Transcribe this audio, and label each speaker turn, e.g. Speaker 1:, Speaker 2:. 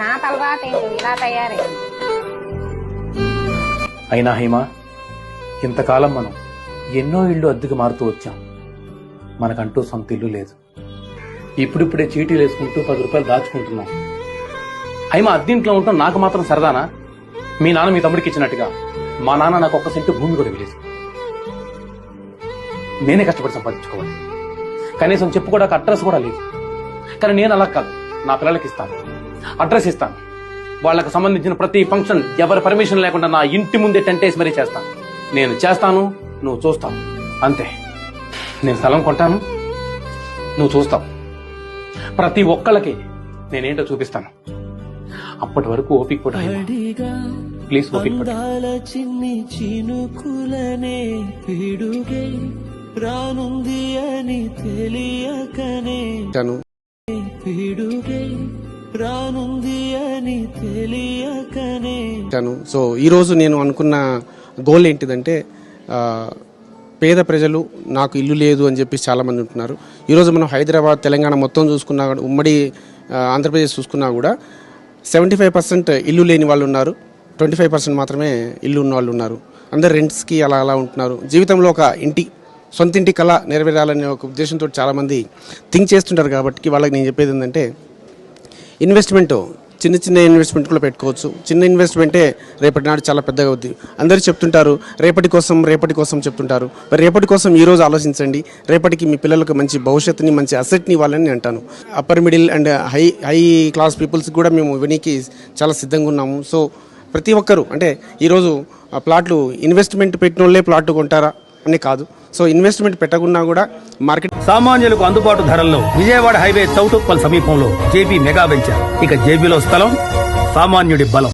Speaker 1: నా తలరాత ఏంటో ఇలా తయారైంది.
Speaker 2: అయినా హేమ, ఇంతకాలం మనం ఎన్నో ఇళ్ళు అద్దెకు మారుతూ వచ్చాం. మనకంటూ సొంత ఇల్లు లేదు. ఇప్పుడిప్పుడే చీటీలు వేసుకుంటూ 10 రూపాయలు దాచుకుంటున్నాం. హైమ, అద్దెంట్లో ఉంటాం నాకు మాత్రం సరదానా? మీ నాన్న మీ తమ్ముడికి ఇచ్చినట్టుగా మా నాన్న నాకు 1 సెంటు భూమి కూడా ఇవ్వలేదు. నేనే కష్టపడి సంపాదించుకోవాలి. కనీసం చెప్పుకోవడానికి అడ్రస్ కూడా లేదు. కానీ నేను అలా కాదు, నా పిల్లలకి ఇస్తాను, అడ్రస్ ఇస్తాను. వాళ్ళకి సంబంధించిన ప్రతి ఫంక్షన్ ఎవరి పర్మిషన్ లేకుండా నా ఇంటి ముందే టెంటేసి మరీ చేస్తాను. నేను చేస్తాను, నువ్వు చూస్తావు, అంతే. నేను స్థలం కొంటాను, నువ్వు చూస్తావు. ప్రతి ఒక్కళ్ళకి నేనేంటో చూపిస్తాను. అప్పటి వరకు ఓపిక కూడా ప్లీజ్ ఓపిక పట్టు.
Speaker 3: చిన్ని చినుకులనే పిడుగే రానుంది అని తెలియకనే పిడుగే రానుంది అని తెలియకనే.
Speaker 4: సో ఈరోజు నేను అనుకున్న గోల్ ఏంటిదంటే, పేద ప్రజలు నాకు ఇల్లు లేదు అని చెప్పి చాలామంది ఉంటున్నారు. ఈరోజు మనం హైదరాబాద్, తెలంగాణ మొత్తం చూసుకున్నా, ఉమ్మడి ఆంధ్రప్రదేశ్ చూసుకున్నా కూడా 75% ఇల్లు లేని వాళ్ళు ఉన్నారు, 25% మాత్రమే ఇల్లు ఉన్న వాళ్ళు ఉన్నారు. అందరు రెంట్స్కి అలా అలా ఉంటున్నారు. జీవితంలో ఒక సొంత ఇంటి కళ నెరవేరాలనే ఒక ఉద్దేశంతో చాలామంది థింక్ చేస్తుంటారు. కాబట్టి వాళ్ళకి నేను చెప్పేది ఏంటంటే, ఇన్వెస్ట్మెంట్ చిన్న ఇన్వెస్ట్మెంట్ కూడా పెట్టుకోవచ్చు. చిన్న ఇన్వెస్ట్మెంటే రేపటి నాడు చాలా పెద్దగా అవుద్ది. అందరూ చెప్తుంటారు రేపటి కోసం చెప్తుంటారు. మరి రేపటి కోసం ఈరోజు ఆలోచించండి. రేపటికి మీ పిల్లలకు మంచి భవిష్యత్తుని, మంచి అసెట్ని ఇవ్వాలని నేను అంటాను. Upper middle and high class పీపుల్స్కి కూడా మేము ఇవ్వడానికి చాలా సిద్ధంగా ఉన్నాము. సో ప్రతి ఒక్కరూ, అంటే ఈరోజు ప్లాట్లు ఇన్వెస్ట్మెంట్ పెట్టిన వాళ్ళే ప్లాట్లు కొంటారా అని కాదు. సో ఇన్వెస్ట్మెంట్ పెట్టకున్నా కూడా మార్కెట్
Speaker 5: సామాన్యులకు అందుబాటు ధరల్లో విజయవాడ హైవే చౌటుప్పల్ సమీపంలో జేబీ మెగా వెంచర్. ఇక జేబీలో స్థలం, సామాన్యుడి బలం.